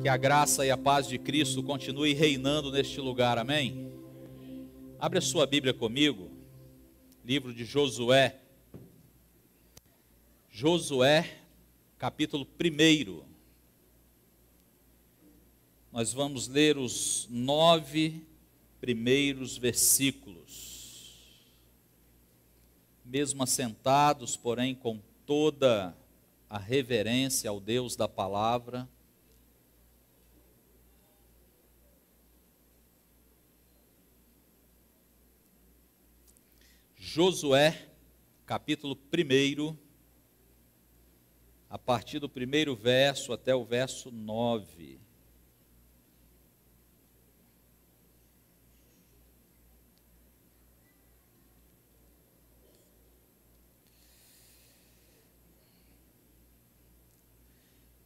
Que a graça e a paz de Cristo continue reinando neste lugar, amém? Abre a sua Bíblia comigo, livro de Josué. Josué, capítulo 1. Nós vamos ler os 9 primeiros versículos. Mesmo assentados, porém com toda a reverência ao Deus da palavra. Josué, capítulo 1, a partir do primeiro verso até o verso 9.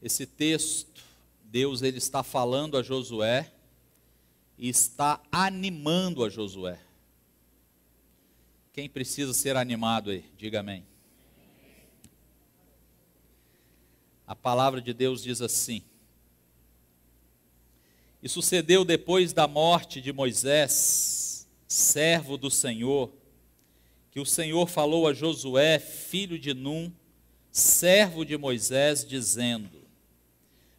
Esse texto, Deus ele está falando a Josué e está animando a Josué. Quem precisa ser animado aí? Diga amém. A palavra de Deus diz assim: E sucedeu depois da morte de Moisés, servo do Senhor, que o Senhor falou a Josué, filho de Num, servo de Moisés, dizendo: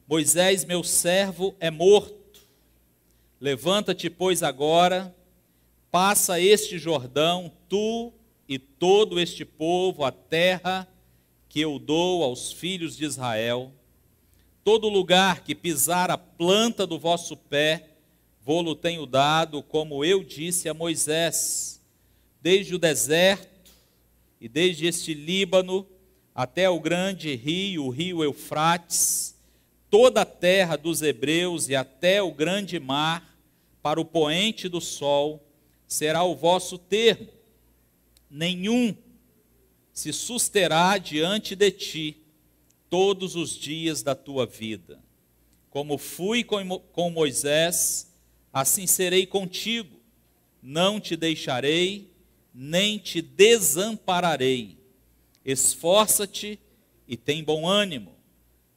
Moisés, meu servo, é morto. Levanta-te, pois, agora, passa este Jordão, tu e todo este povo, a terra que eu dou aos filhos de Israel. Todo lugar que pisar a planta do vosso pé, vô-lo tenho dado, como eu disse a Moisés, desde o deserto e desde este Líbano até o grande rio, o rio Eufrates, toda a terra dos hebreus e até o grande mar, para o poente do sol, será o vosso termo. Nenhum se susterá diante de ti todos os dias da tua vida. Como fui com Moisés, assim serei contigo. Não te deixarei, nem te desampararei. Esforça-te e tem bom ânimo,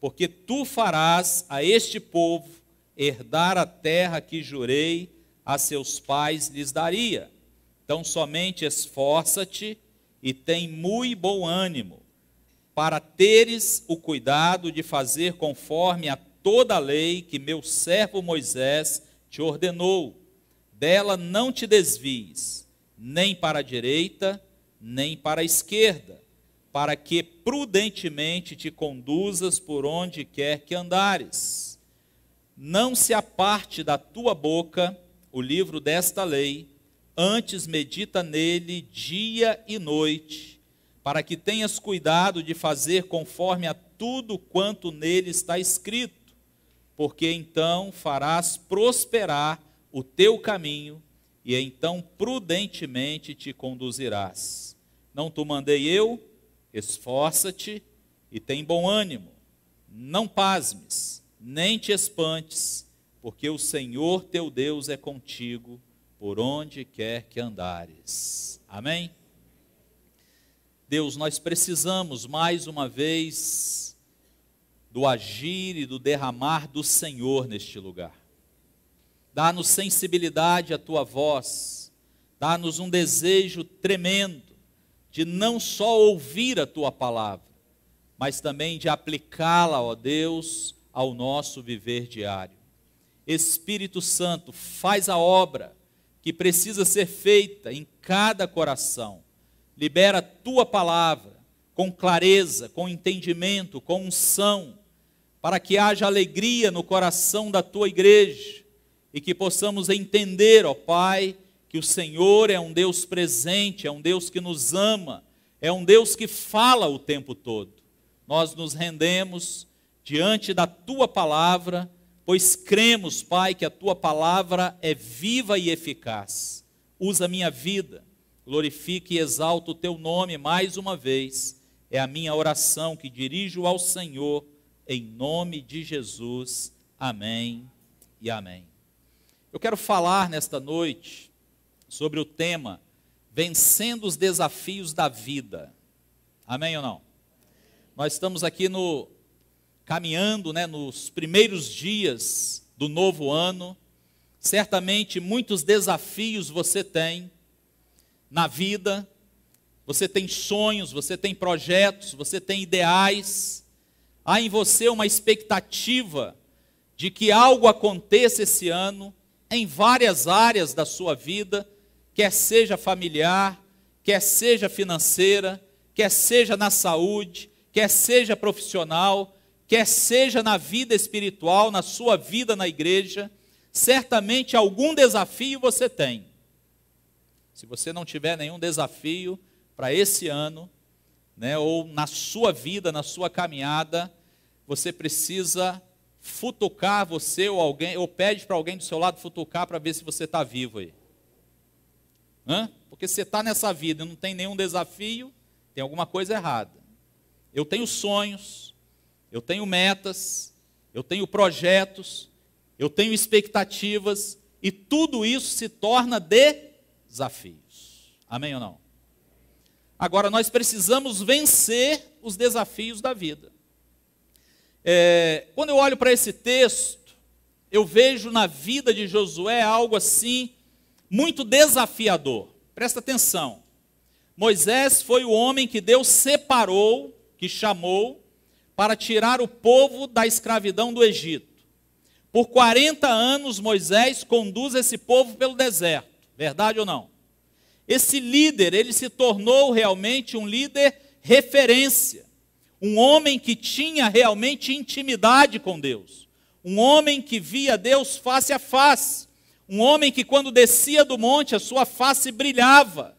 porque tu farás a este povo herdar a terra que jurei a seus pais lhes daria. Então somente esforça-te e tem muito bom ânimo, para teres o cuidado de fazer conforme a toda a lei que meu servo Moisés te ordenou. Dela não te desvies, nem para a direita, nem para a esquerda, para que prudentemente te conduzas por onde quer que andares. Não se aparte da tua boca o livro desta lei, antes medita nele dia e noite, para que tenhas cuidado de fazer conforme a tudo quanto nele está escrito, porque então farás prosperar o teu caminho, e então prudentemente te conduzirás. Não te mandei eu? Esforça-te e tem bom ânimo, não pasmes, nem te espantes, porque o Senhor teu Deus é contigo, por onde quer que andares. Amém? Deus, nós precisamos mais uma vez do agir e do derramar do Senhor neste lugar. Dá-nos sensibilidade à tua voz, dá-nos um desejo tremendo de não só ouvir a tua palavra, mas também de aplicá-la, ó Deus, ao nosso viver diário. Espírito Santo, faz a obra que precisa ser feita em cada coração. Libera a tua palavra com clareza, com entendimento, com unção, para que haja alegria no coração da tua igreja e que possamos entender, ó Pai, que o Senhor é um Deus presente, é um Deus que nos ama, é um Deus que fala o tempo todo. Nós nos rendemos diante da tua palavra, pois cremos, Pai, que a tua palavra é viva e eficaz. Usa a minha vida, glorifique e exalta o teu nome mais uma vez. É a minha oração que dirijo ao Senhor, em nome de Jesus. Amém e amém. Eu quero falar nesta noite sobre o tema Vencendo os Desafios da Vida. Amém ou não? Nós estamos aqui no caminhando, né, nos primeiros dias do novo ano. Certamente muitos desafios você tem na vida, você tem sonhos, você tem projetos, você tem ideais. Há em você uma expectativa de que algo aconteça esse ano em várias áreas da sua vida, quer seja familiar, quer seja financeira, quer seja na saúde, quer seja profissional, quer seja na vida espiritual, na sua vida na igreja. Certamente algum desafio você tem. Se você não tiver nenhum desafio para esse ano, né, ou na sua vida, na sua caminhada, você precisa futucar você ou alguém, ou pede para alguém do seu lado futucar para ver se você está vivo aí. Porque se você está nessa vida e não tem nenhum desafio, tem alguma coisa errada. Eu tenho sonhos, eu tenho metas, eu tenho projetos, eu tenho expectativas, e tudo isso se torna desafios. Amém ou não? Agora, nós precisamos vencer os desafios da vida. Quando eu olho para esse texto, eu vejo na vida de Josué algo assim, muito desafiador. Presta atenção. Moisés foi o homem que Deus separou, que chamou, para tirar o povo da escravidão do Egito. Por 40 anos, Moisés conduz esse povo pelo deserto. Verdade ou não? Esse líder, ele se tornou realmente um líder referência. Um homem que tinha realmente intimidade com Deus. Um homem que via Deus face a face. Um homem que quando descia do monte, a sua face brilhava.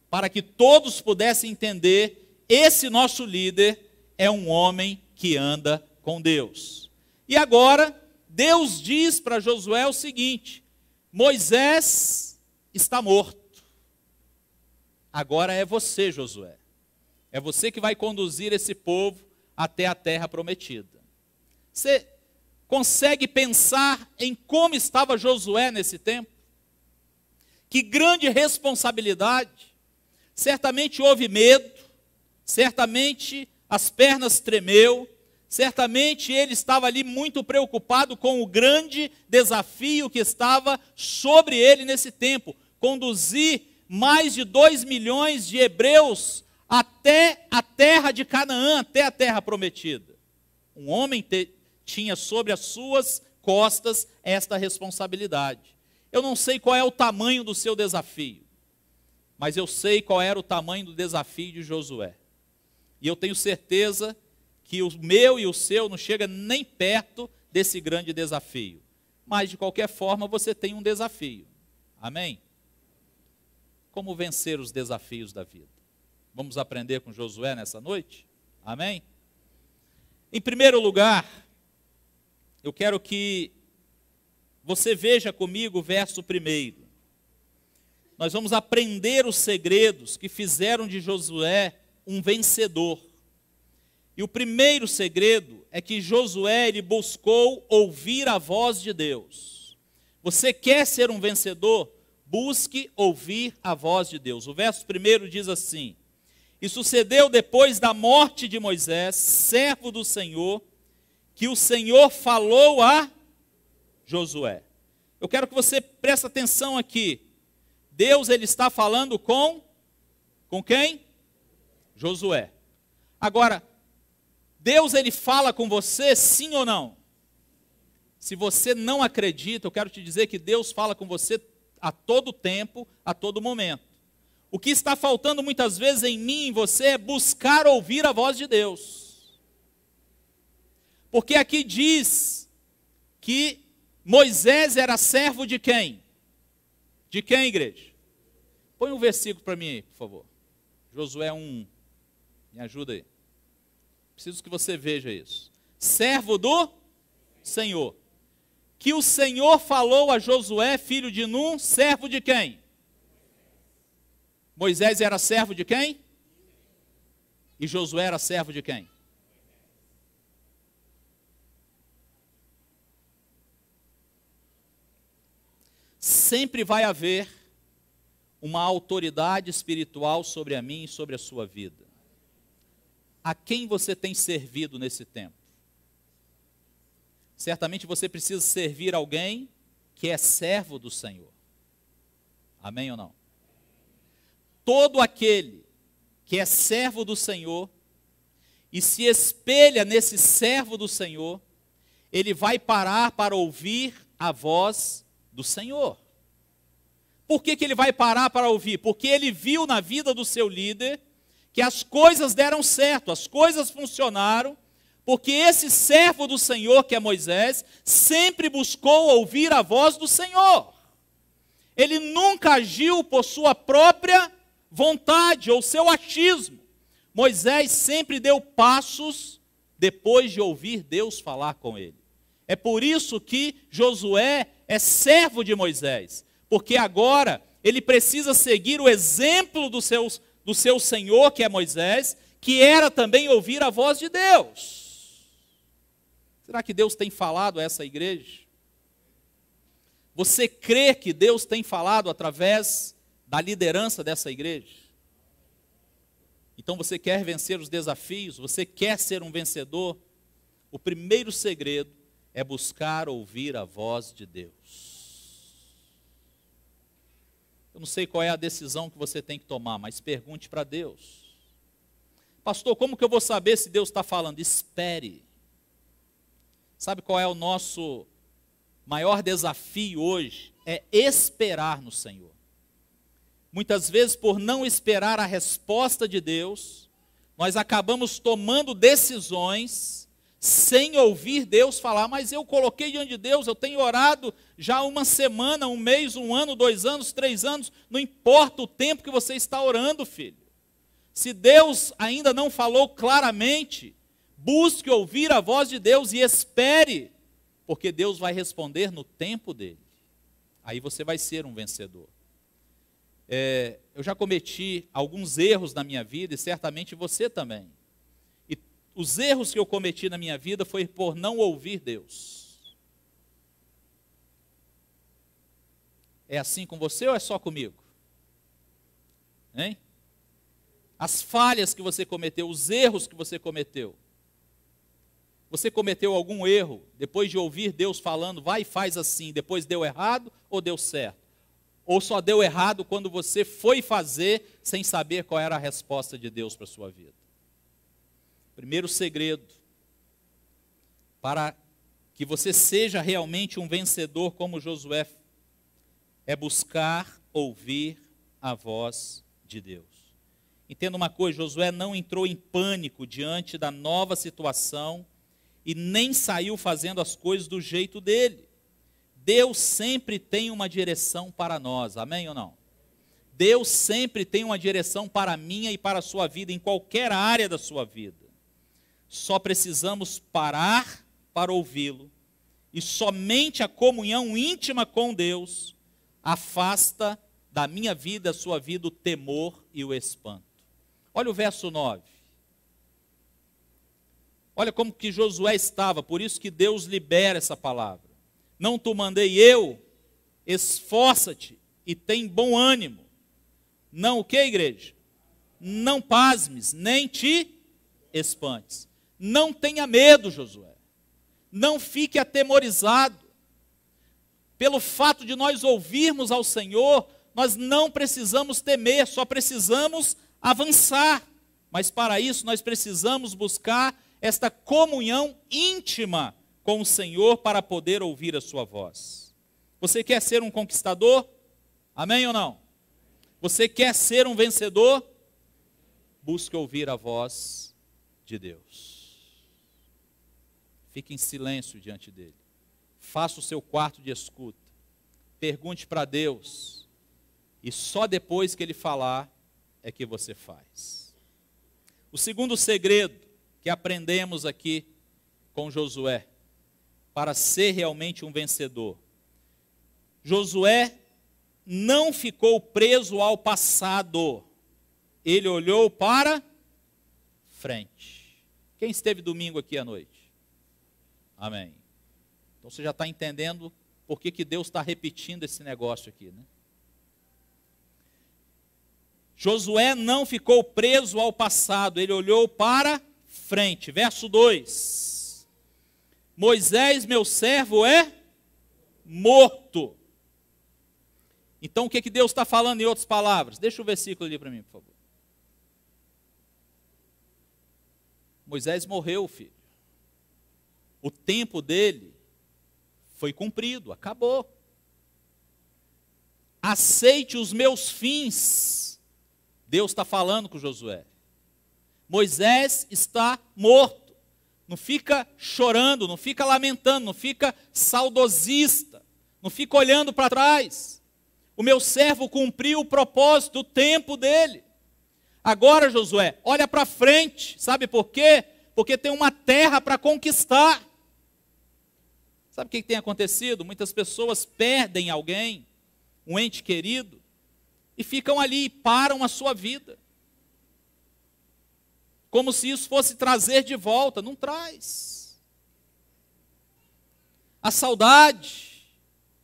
Para que todos pudessem entender, esse nosso líder é um homem que anda com Deus. E agora, Deus diz para Josué o seguinte: Moisés está morto. Agora é você, Josué. É você que vai conduzir esse povo até a terra prometida. Você consegue pensar em como estava Josué nesse tempo? Que grande responsabilidade. Certamente houve medo, certamente as pernas tremeu, certamente ele estava ali muito preocupado com o grande desafio que estava sobre ele nesse tempo. Conduzir mais de 2 milhões de hebreus até a terra de Canaã, até a terra prometida. Um homem tinha sobre as suas costas esta responsabilidade. Eu não sei qual é o tamanho do seu desafio, mas eu sei qual era o tamanho do desafio de Josué. E eu tenho certeza que o meu e o seu não chega nem perto desse grande desafio. Mas, de qualquer forma, você tem um desafio. Amém? Como vencer os desafios da vida? Vamos aprender com Josué nessa noite? Amém? Em primeiro lugar, eu quero que você veja comigo o verso 1. Nós vamos aprender os segredos que fizeram de Josué um vencedor. E o primeiro segredo é que Josué ele buscou ouvir a voz de Deus. Você quer ser um vencedor? Busque ouvir a voz de Deus. O verso 1 diz assim: E sucedeu depois da morte de Moisés, servo do Senhor, que o Senhor falou a Josué. Eu quero que você preste atenção aqui. Deus ele está falando com quem? Josué. Agora, Deus ele fala com você sim ou não? Se você não acredita, eu quero te dizer que Deus fala com você a todo tempo, a todo momento. O que está faltando muitas vezes em mim e em você é buscar ouvir a voz de Deus. Porque aqui diz que Moisés era servo de quem? De quem, igreja? Põe um versículo para mim aí, por favor. Josué 1. Me ajuda aí. Preciso que você veja isso. Servo do Senhor. Que o Senhor falou a Josué, filho de Num, servo de quem? Moisés era servo de quem? E Josué era servo de quem? Sempre vai haver uma autoridade espiritual sobre a mim e sobre a sua vida. A quem você tem servido nesse tempo? certamente você precisa servir alguém que é servo do Senhor. Amém ou não? Todo aquele que é servo do Senhor e se espelha nesse servo do Senhor, ele vai parar para ouvir a voz do Senhor. Por que ele vai parar para ouvir? Porque ele viu na vida do seu líder que as coisas deram certo, as coisas funcionaram, porque esse servo do Senhor, que é Moisés, sempre buscou ouvir a voz do Senhor. Ele nunca agiu por sua própria vontade ou seu achismo. Moisés sempre deu passos depois de ouvir Deus falar com ele. É por isso que Josué é servo de Moisés, porque agora ele precisa seguir o exemplo do seu Senhor, que é Moisés, que era também ouvir a voz de Deus. Será que Deus tem falado a essa igreja? Você crê que Deus tem falado através da liderança dessa igreja? Então você quer vencer os desafios, você quer ser um vencedor? O primeiro segredo é buscar ouvir a voz de Deus. Eu não sei qual é a decisão que você tem que tomar, mas pergunte para Deus. Pastor, como que eu vou saber se Deus está falando? Espere. Sabe qual é o nosso maior desafio hoje? É esperar no Senhor. Muitas vezes, por não esperar a resposta de Deus, nós acabamos tomando decisões sem ouvir Deus falar. Mas eu coloquei diante de Deus, eu tenho orado já uma semana, um mês, um ano, 2 anos, 3 anos. Não importa o tempo que você está orando, filho. Se Deus ainda não falou claramente, busque ouvir a voz de Deus e espere, porque Deus vai responder no tempo dele. Aí você vai ser um vencedor. Eu já cometi alguns erros na minha vida e certamente você também. E os erros que eu cometi na minha vida foi por não ouvir Deus. É assim com você ou é só comigo? Hein? As falhas que você cometeu, os erros que você cometeu. Você cometeu algum erro depois de ouvir Deus falando, vai e faz assim, depois deu errado ou deu certo? Ou só deu errado quando você foi fazer sem saber qual era a resposta de Deus para a sua vida? Primeiro segredo, para que você seja realmente um vencedor como Josué, é buscar ouvir a voz de Deus. Entenda uma coisa, Josué não entrou em pânico diante da nova situação e nem saiu fazendo as coisas do jeito dele. Deus sempre tem uma direção para nós, amém ou não? Deus sempre tem uma direção para a minha e para a sua vida, em qualquer área da sua vida. Só precisamos parar para ouvi-lo, e somente a comunhão íntima com Deus afasta da minha vida, da sua vida, o temor e o espanto. Olha o verso 9. Olha como que Josué estava, por isso que Deus libera essa palavra. Não te mandei eu, esforça-te e tem bom ânimo. Não o que, igreja? Não pasmes, nem te espantes. Não tenha medo, Josué. Não fique atemorizado. Pelo fato de nós ouvirmos ao Senhor, nós não precisamos temer, só precisamos avançar. Mas para isso nós precisamos buscar esta comunhão íntima com o Senhor para poder ouvir a sua voz. Você quer ser um conquistador? Amém ou não? Você quer ser um vencedor? Busque ouvir a voz de Deus. Fique em silêncio diante dele. Faça o seu quarto de escuta. Pergunte para Deus. E só depois que ele falar é que você faz. O segundo segredo que aprendemos aqui com Josué, para ser realmente um vencedor. Josué não ficou preso ao passado. Ele olhou para frente. Quem esteve domingo aqui à noite? Amém. Então você já está entendendo por que Deus está repetindo esse negócio aqui, né? Josué não ficou preso ao passado, ele olhou para frente. Verso 2. Moisés, meu servo, é morto. Então o que Deus está falando em outras palavras? Deixa o versículo ali para mim, por favor. Moisés morreu, filho. O tempo dele foi cumprido, acabou. Aceite os meus fins. Deus está falando com Josué. Moisés está morto. Não fica chorando, não fica lamentando, não fica saudosista, não fica olhando para trás. O meu servo cumpriu o propósito, o tempo dele. Agora, Josué, olha para frente. Sabe por quê? Porque tem uma terra para conquistar. Sabe o que tem acontecido? Muitas pessoas perdem alguém, um ente querido, e ficam ali e param a sua vida. Como se isso fosse trazer de volta. Não traz. A saudade,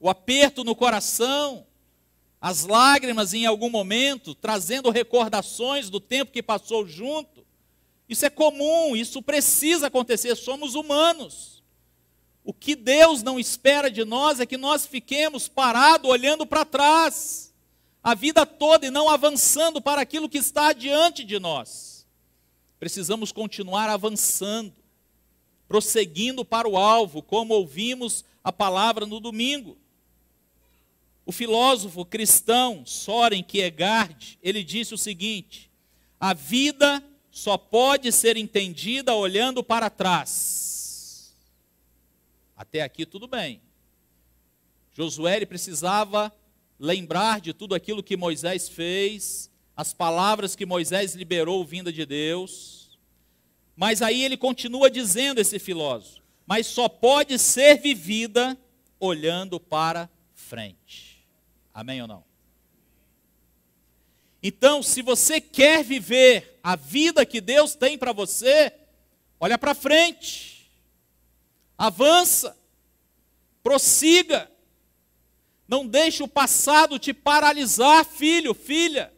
o aperto no coração, as lágrimas em algum momento, trazendo recordações do tempo que passou junto. Isso é comum, isso precisa acontecer, somos humanos. O que Deus não espera de nós é que nós fiquemos parados olhando para trás, a vida toda, e não avançando para aquilo que está diante de nós. Precisamos continuar avançando, prosseguindo para o alvo, como ouvimos a palavra no domingo. O filósofo cristão Søren Kierkegaard, ele disse o seguinte: a vida só pode ser entendida olhando para trás. Até aqui tudo bem. Josué ele precisava lembrar de tudo aquilo que Moisés fez, as palavras que Moisés liberou vinda de Deus. Mas aí ele continua dizendo, esse filósofo, mas só pode ser vivida olhando para frente. Amém ou não? Então, se você quer viver a vida que Deus tem para você, olha para frente. Avança, prossiga, não deixe o passado te paralisar, filho, filha.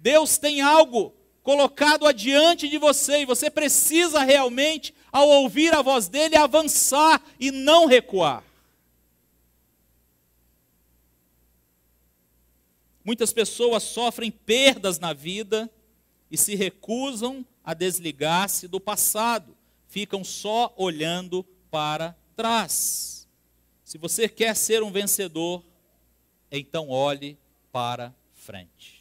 Deus tem algo colocado adiante de você, e você precisa realmente, ao ouvir a voz dele, avançar e não recuar. Muitas pessoas sofrem perdas na vida e se recusam a desligar-se do passado, ficam só olhando para trás. Se você quer ser um vencedor, então olhe para frente.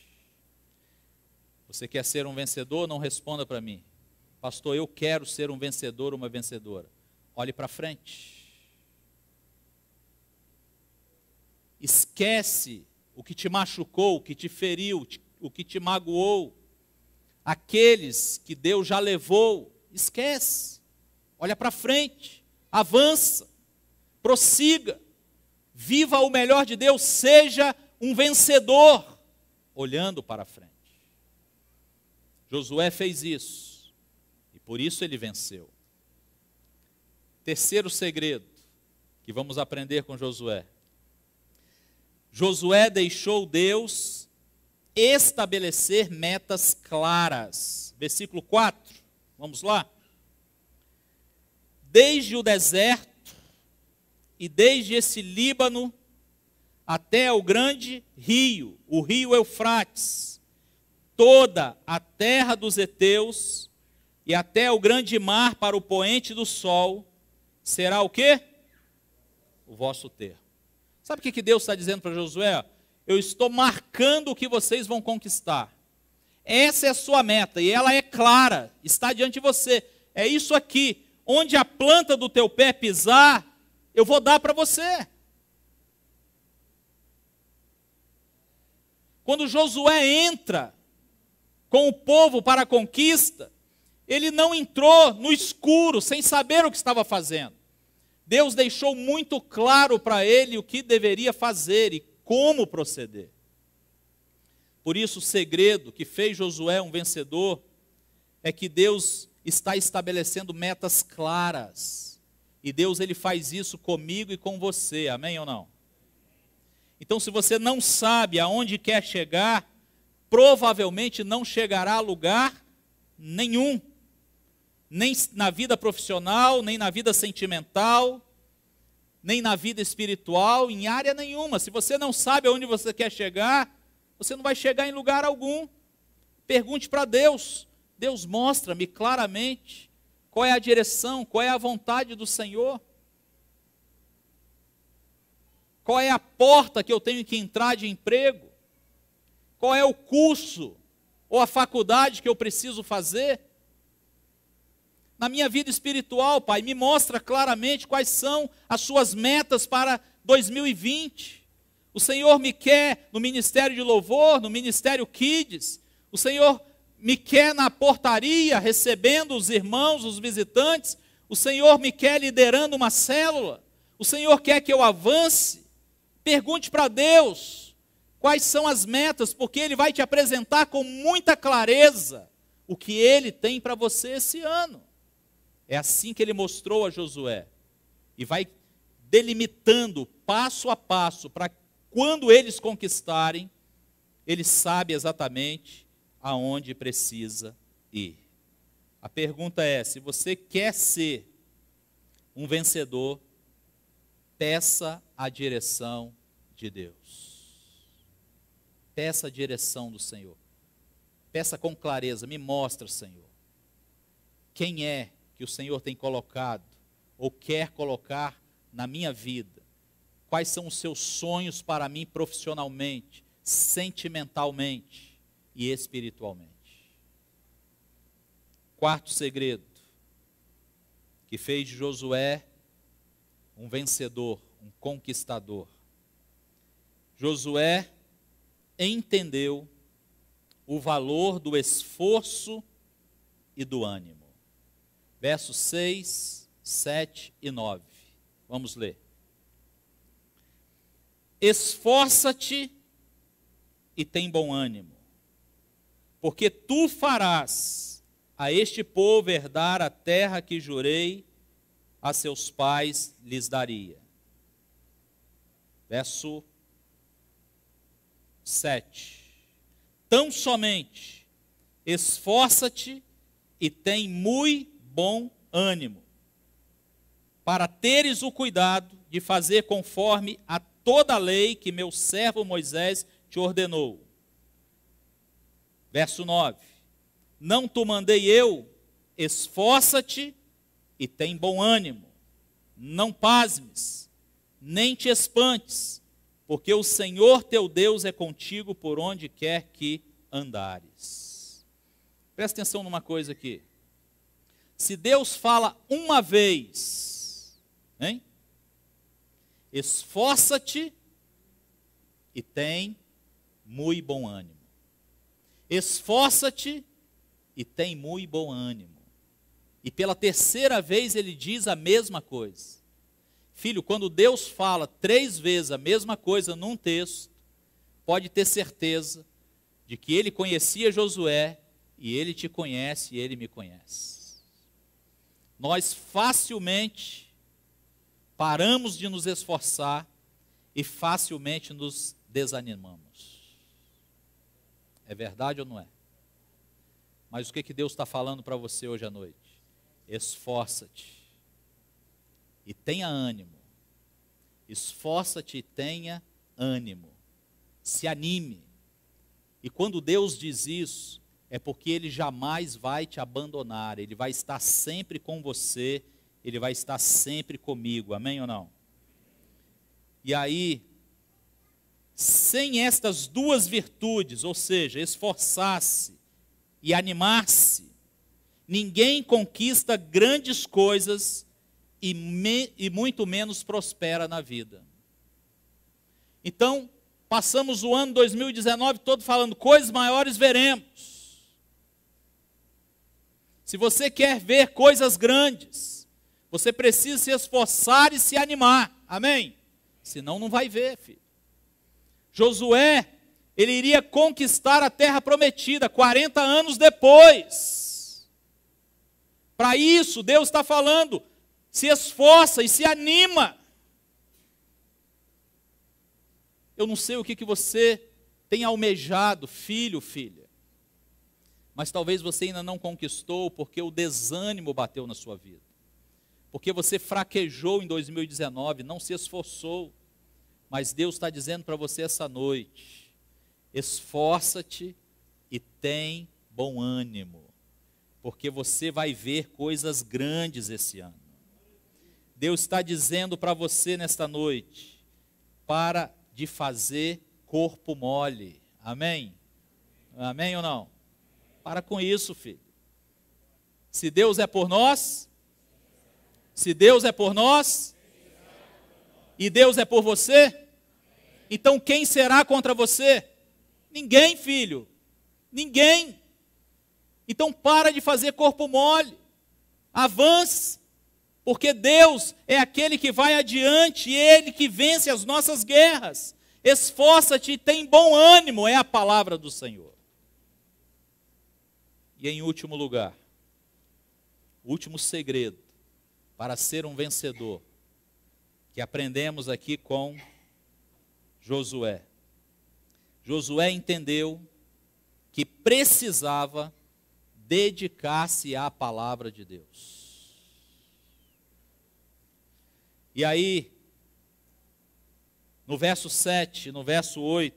Você quer ser um vencedor? Não responda para mim: pastor, eu quero ser um vencedor, uma vencedora. Olhe para frente. Esquece o que te machucou, o que te feriu, o que te magoou. Aqueles que Deus já levou, esquece. Olha para frente. Avança, prossiga, viva o melhor de Deus, seja um vencedor, olhando para frente. Josué fez isso, e por isso ele venceu. Terceiro segredo que vamos aprender com Josué. Josué deixou Deus estabelecer metas claras. Versículo 4, vamos lá. Desde o deserto e desde esse Líbano até o grande rio, o rio Eufrates, toda a terra dos heteus e até o grande mar para o poente do sol, será o quê? O vosso termo. Sabe o que Deus está dizendo para Josué? Eu estou marcando o que vocês vão conquistar. Essa é a sua meta e ela é clara, está diante de você. É isso aqui. Onde a planta do teu pé pisar, eu vou dar para você. Quando Josué entra com o povo para a conquista, ele não entrou no escuro, sem saber o que estava fazendo. Deus deixou muito claro para ele o que deveria fazer e como proceder. Por isso, o segredo que fez Josué um vencedor é que Deus está estabelecendo metas claras. E Deus ele faz isso comigo e com você, amém ou não? Então, se você não sabe aonde quer chegar, provavelmente não chegará a lugar nenhum. nem na vida profissional, nem na vida sentimental, nem na vida espiritual, em área nenhuma. Se você não sabe aonde você quer chegar, você não vai chegar em lugar algum. Pergunte para Deus. Deus, mostra-me claramente qual é a direção, qual é a vontade do Senhor. Qual é a porta que eu tenho que entrar de emprego? Qual é o curso ou a faculdade que eu preciso fazer? Na minha vida espiritual, Pai, me mostra claramente quais são as suas metas para 2020. O Senhor me quer no ministério de louvor, no ministério Kids. O Senhor me quer na portaria, recebendo os irmãos, os visitantes. O Senhor me quer liderando uma célula. O Senhor quer que eu avance. Pergunte para Deus quais são as metas, porque Ele vai te apresentar com muita clareza o que Ele tem para você esse ano. É assim que Ele mostrou a Josué. E vai delimitando passo a passo, para quando eles conquistarem, ele sabe exatamente aonde precisa ir. A pergunta é, se você quer ser um vencedor, peça a direção de Deus. Peça a direção do Senhor. Peça com clareza, me mostra, Senhor, quem é que o Senhor tem colocado ou quer colocar na minha vida. Quais são os seus sonhos para mim profissionalmente, sentimentalmente e espiritualmente. Quarto segredo que fez de Josué um vencedor, um conquistador. Josué entendeu o valor do esforço e do ânimo. Versos 6, 7 e 9. Vamos ler. Esforça-te e tem bom ânimo, porque tu farás a este povo herdar a terra que jurei a seus pais lhes daria. Verso 7. Tão somente esforça-te e tem muito bom ânimo, para teres o cuidado de fazer conforme a toda a lei que meu servo Moisés te ordenou. Verso 9. Não te mandei eu, esforça-te e tem bom ânimo, não pasmes, nem te espantes, porque o Senhor teu Deus é contigo por onde quer que andares. Presta atenção numa coisa aqui. Se Deus fala uma vez, hein? Esforça-te e tem muito bom ânimo. Esforça-te e tem muito bom ânimo. E pela terceira vez ele diz a mesma coisa. Filho, quando Deus fala 3 vezes a mesma coisa num texto, pode ter certeza de que ele conhecia Josué e ele te conhece e ele me conhece. Nós facilmente paramos de nos esforçar e facilmente nos desanimamos. É verdade ou não é? Mas o que Deus está falando para você hoje à noite? Esforça-te e tenha ânimo. Esforça-te e tenha ânimo. Se anime. E quando Deus diz isso, é porque Ele jamais vai te abandonar. Ele vai estar sempre com você. Ele vai estar sempre comigo. Amém ou não? E aí, sem estas duas virtudes, ou seja, esforçar-se e animar-se, ninguém conquista grandes coisas e muito menos prospera na vida. Então, passamos o ano 2019 todo falando, coisas maiores veremos. Se você quer ver coisas grandes, você precisa se esforçar e se animar. Amém? Senão não vai ver, filho. Josué, ele iria conquistar a terra prometida 40 anos depois. Para isso, Deus está falando, se esforça e se anima. Eu não sei o que você tem almejado, filho, filha. Mas talvez você ainda não conquistou porque o desânimo bateu na sua vida. Porque você fraquejou em 2019, não se esforçou. Mas Deus está dizendo para você essa noite: esforça-te e tem bom ânimo, porque você vai ver coisas grandes esse ano. Deus está dizendo para você nesta noite: para de fazer corpo mole. Amém? Amém ou não? Para com isso, filho. Se Deus é por nós, se Deus é por nós, e Deus é por você, então quem será contra você? Ninguém, filho. Ninguém. Então para de fazer corpo mole. Avance. Porque Deus é aquele que vai adiante, Ele que vence as nossas guerras. Esforça-te e tem bom ânimo, é a palavra do Senhor. E em último lugar, o último segredo para ser um vencedor, que aprendemos aqui com Josué. Josué entendeu que precisava dedicar-se à palavra de Deus. E aí, no verso 7, no verso 8,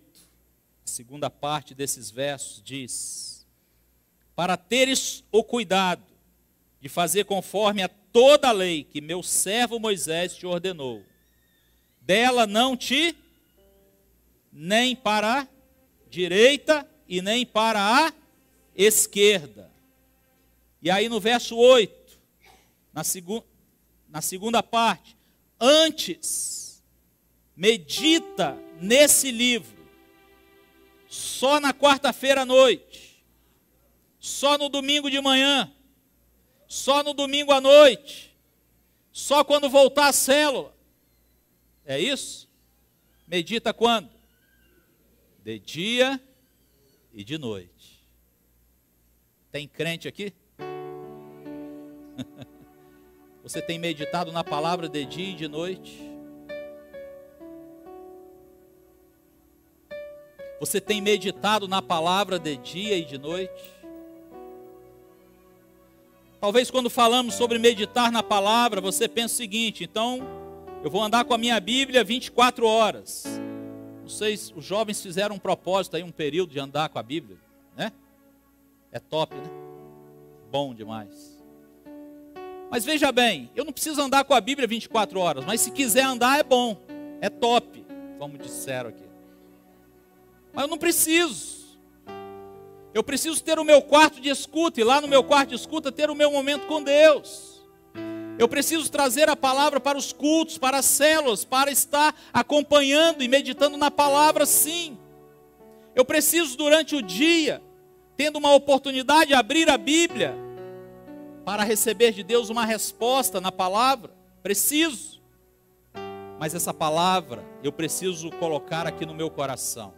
a segunda parte desses versos diz: para teres o cuidado de fazer conforme a toda a lei que meu servo Moisés te ordenou, dela não te, nem para a direita e nem para a esquerda. E aí no verso 8, na segunda parte: antes, medita nesse livro, só na quarta-feira à noite, só no domingo de manhã, só no domingo à noite, só quando voltar à célula. É isso? Medita quando? De dia e de noite. Tem crente aqui? Você tem meditado na palavra de dia e de noite? Você tem meditado na palavra de dia e de noite? Talvez quando falamos sobre meditar na palavra, você pense o seguinte: então, eu vou andar com a minha Bíblia 24 horas. Não sei se os jovens fizeram um propósito aí, um período de andar com a Bíblia, né? É top, né? Bom demais. Mas veja bem, eu não preciso andar com a Bíblia 24 horas, mas se quiser andar é bom, é top, como disseram aqui. Mas eu não preciso. Eu preciso ter o meu quarto de escuta, e lá no meu quarto de escuta ter o meu momento com Deus. Eu preciso trazer a palavra para os cultos, para as células, para estar acompanhando e meditando na palavra, sim. Eu preciso durante o dia, tendo uma oportunidade, abrir a Bíblia, para receber de Deus uma resposta na palavra. Preciso. Mas essa palavra eu preciso colocar aqui no meu coração.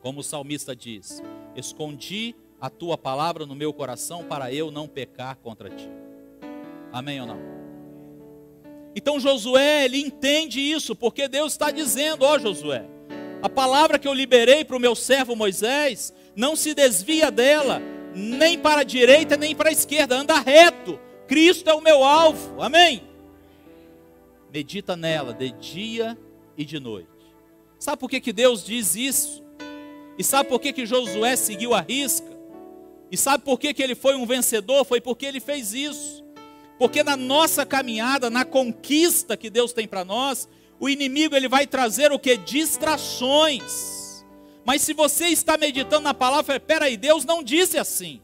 Como o salmista diz: escondi a tua palavra no meu coração para eu não pecar contra ti. Amém ou não? Então Josué, ele entende isso, porque Deus está dizendo: ó Josué, a palavra que eu liberei para o meu servo Moisés, não se desvia dela, nem para a direita, nem para a esquerda, anda reto, Cristo é o meu alvo, amém? Medita nela de dia e de noite. Sabe por que Deus diz isso? E sabe por que Josué seguiu a risca? E sabe por que ele foi um vencedor? Foi porque ele fez isso. Porque na nossa caminhada, na conquista que Deus tem para nós, o inimigo ele vai trazer o que? Distrações. Mas se você está meditando na palavra, peraí, Deus não disse assim.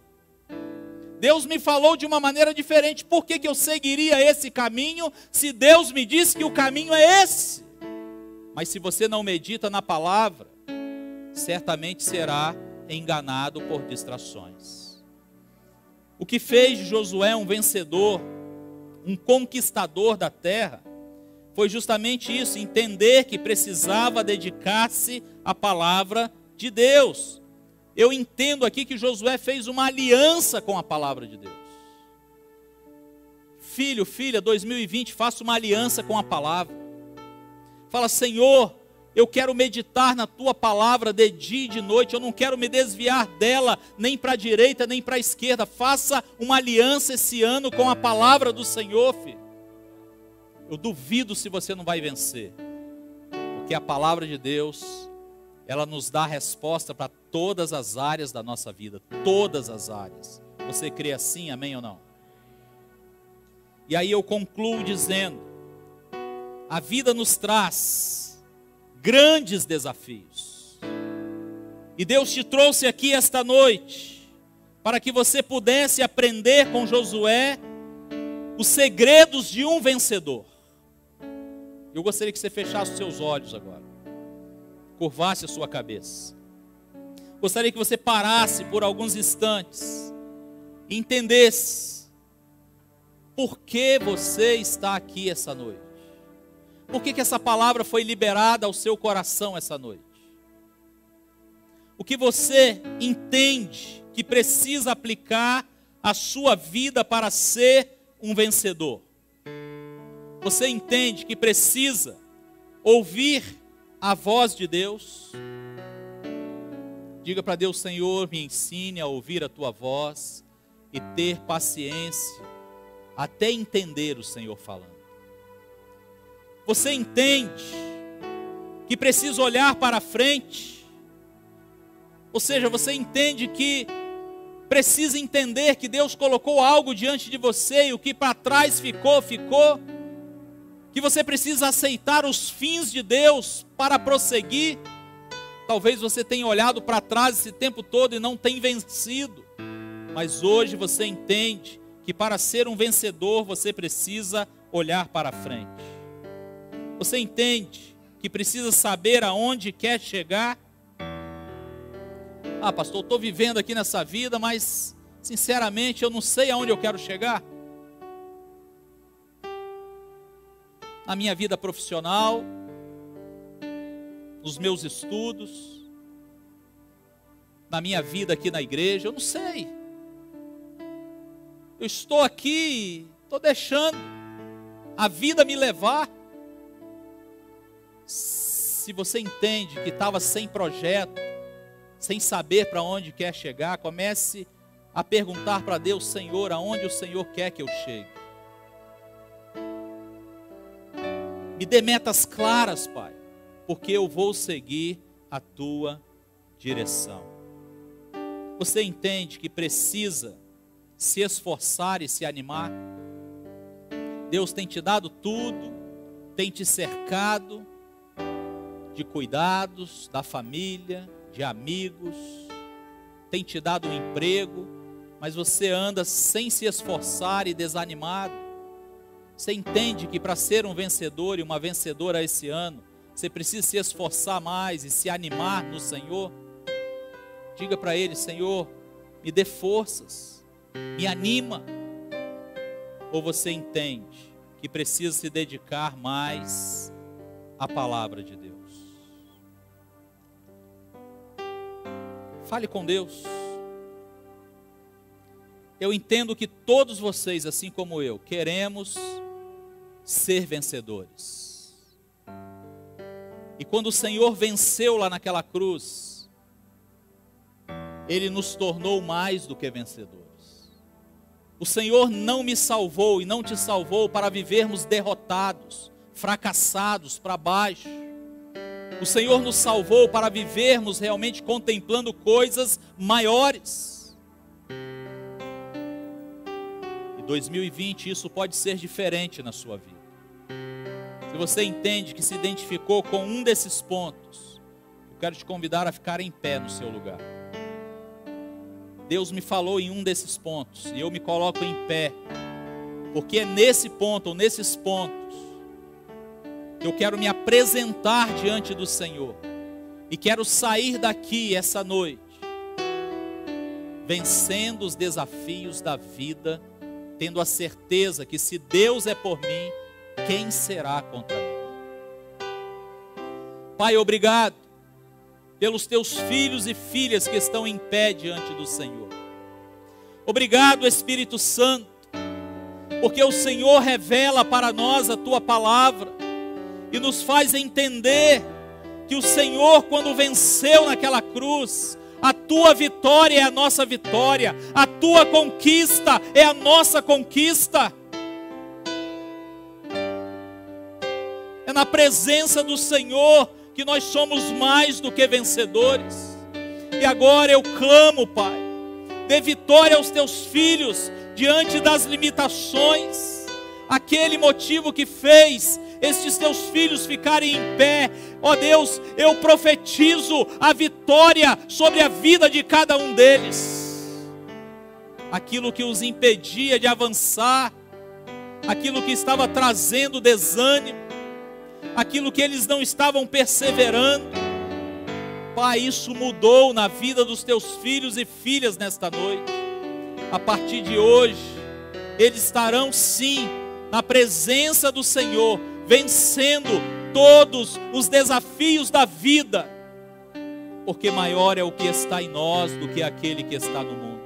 Deus me falou de uma maneira diferente. Por que eu seguiria esse caminho, se Deus me disse que o caminho é esse? Mas se você não medita na palavra, certamente será enganado por distrações. O que fez de Josué um vencedor, um conquistador da terra, foi justamente isso: entender que precisava dedicar-se à palavra de Deus. Eu entendo aqui que Josué fez uma aliança com a palavra de Deus. Filho, filha, 2020, faça uma aliança com a palavra. Fala: Senhor, Eu quero meditar na tua palavra de dia e de noite. Eu não quero me desviar dela, nem para a direita, nem para a esquerda. Faça uma aliança esse ano com a palavra do Senhor, filho. Eu duvido se você não vai vencer. Porque a palavra de Deus, ela nos dá resposta para todas as áreas da nossa vida. Todas as áreas. Você crê assim, amém ou não? E aí eu concluo dizendo: a vida nos traz grandes desafios. E Deus te trouxe aqui esta noite para que você pudesse aprender com Josué os segredos de um vencedor. Eu gostaria que você fechasse os seus olhos agora, curvasse a sua cabeça. Gostaria que você parasse por alguns instantes e entendesse por que você está aqui essa noite. Por que essa palavra foi liberada ao seu coração essa noite? O que você entende que precisa aplicar à sua vida para ser um vencedor? Você entende que precisa ouvir a voz de Deus? Diga para Deus: Senhor, me ensine a ouvir a tua voz e ter paciência até entender o Senhor falando. Você entende que precisa olhar para frente? Ou seja, você entende que precisa entender que Deus colocou algo diante de você e o que para trás ficou, ficou. Que você precisa aceitar os fins de Deus para prosseguir. Talvez você tenha olhado para trás esse tempo todo e não tenha vencido. Mas hoje você entende que para ser um vencedor você precisa olhar para frente. Você entende que precisa saber aonde quer chegar? Ah, pastor, eu estou vivendo aqui nessa vida, mas sinceramente eu não sei aonde eu quero chegar. Na minha vida profissional, nos meus estudos, na minha vida aqui na igreja, eu não sei. Eu estou aqui, estou deixando a vida me levar. Se você entende que estava sem projeto, sem saber para onde quer chegar, comece a perguntar para Deus: Senhor, aonde o Senhor quer que eu chegue? Me dê metas claras, Pai, porque eu vou seguir a tua direção. Você entende que precisa se esforçar e se animar? Deus tem te dado tudo, tem te cercado de cuidados, da família, de amigos, tem te dado um emprego, mas você anda sem se esforçar e desanimado. Você entende que para ser um vencedor e uma vencedora esse ano, você precisa se esforçar mais e se animar no Senhor? Diga para Ele: Senhor, me dê forças, me anima. Ou você entende que precisa se dedicar mais à palavra de Deus? Fale com Deus. Eu entendo que todos vocês, assim como eu, queremos ser vencedores. E quando o Senhor venceu lá naquela cruz, Ele nos tornou mais do que vencedores. O Senhor não me salvou e não te salvou para vivermos derrotados, fracassados, para baixo. O Senhor nos salvou para vivermos realmente contemplando coisas maiores. E 2020 isso pode ser diferente na sua vida. Se você entende que se identificou com um desses pontos, eu quero te convidar a ficar em pé no seu lugar. Deus me falou em um desses pontos e eu me coloco em pé, porque é nesse ponto ou nesses pontos que eu quero me apresentar diante do Senhor e quero sair daqui essa noite vencendo os desafios da vida, tendo a certeza que se Deus é por mim, quem será contra mim? Pai, obrigado pelos teus filhos e filhas que estão em pé diante do Senhor. Obrigado, Espírito Santo, porque o Senhor revela para nós a tua palavra e nos faz entender que o Senhor, quando venceu naquela cruz, a tua vitória é a nossa vitória, a tua conquista é a nossa conquista. É na presença do Senhor que nós somos mais do que vencedores. E agora eu clamo, Pai, dê vitória aos teus filhos diante das limitações, aquele motivo que fez estes teus filhos ficarem em pé. Ó Deus, eu profetizo a vitória sobre a vida de cada um deles. Aquilo que os impedia de avançar, aquilo que estava trazendo desânimo, aquilo que eles não estavam perseverando, Pai, isso mudou na vida dos teus filhos e filhas nesta noite. A partir de hoje, eles estarão sim na presença do Senhor, vencendo todos os desafios da vida, porque maior é o que está em nós do que aquele que está no mundo.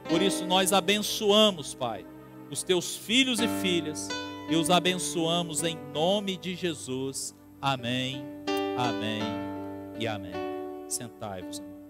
Por isso nós abençoamos, Pai, os teus filhos e filhas, e os abençoamos em nome de Jesus. Amém, amém e amém. Sentai-vos, irmãos.